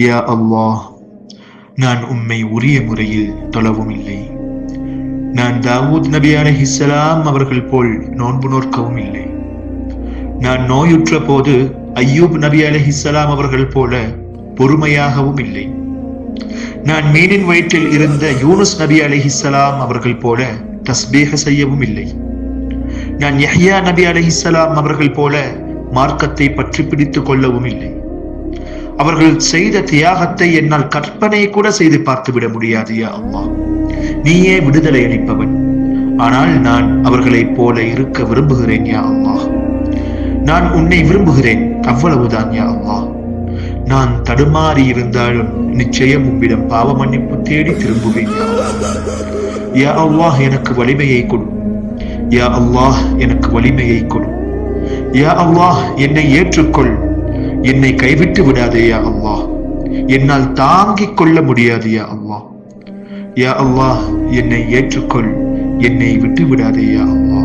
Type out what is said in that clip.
யா அல்லாஹ், நான் உம்மை உரிய முறையில் தொழவும் இல்லை. நான் தாவூத் நபி அலைஹிஸ்ஸலாம் அவர்கள் போல் நோன்பு நோற்கவும் இல்லை. நான் நோயுற்ற போது ஐயூப் நபி அலைஹிஸ்ஸலாம் அவர்கள் போல பொறுமையாகவும் இல்லை. நான் மீனின் வயிற்றில் இருந்த யூனுஸ் நபி அலைஹிஸ்ஸலாம் அவர்கள் போல தஸ்பீஹ் செய்யவும் இல்லை. நான் யஹ்யா நபி அலைஹிஸ்ஸலாம் அவர்கள் போல மார்க்கத்தை பற்றி பிடித்துக் கொள்ளவும் இல்லை. அவர்கள் செய்த தியாகத்தை என்னால் கற்பனை கூட செய்து பார்த்துவிட முடியாது. யா அல்லாஹ், நீயே விடுதலை அளிப்பவன். ஆனால் நான் அவர்களைப் போல இருக்க விரும்புகிறேன். யா அல்லாஹ், நான் உன்னை விரும்புகிறேன், அவ்வளவுதான். யா அல்லாஹ், நான் தடுமாறி இருந்தாலும் நிச்சயம் உம்மிடம் பாவ மன்னிப்பு தேடி திரும்புவேன். யா அல்லாஹ், எனக்கு வலிமையை கொடு. யா அல்லாஹ், எனக்கு வலிமையை கொடு. யா அல்லாஹ், என்னை ஏற்றுக்கொள். என்னை கைவிட்டு விடாதே. யா அல்லாஹ், என்னால் தாங்கிக் கொள்ள முடியாது. யா அல்லாஹ், யா அல்லாஹ், என்னை ஏற்றுக்கொள். என்னை விட்டு விடாதே. யா அல்லாஹ்.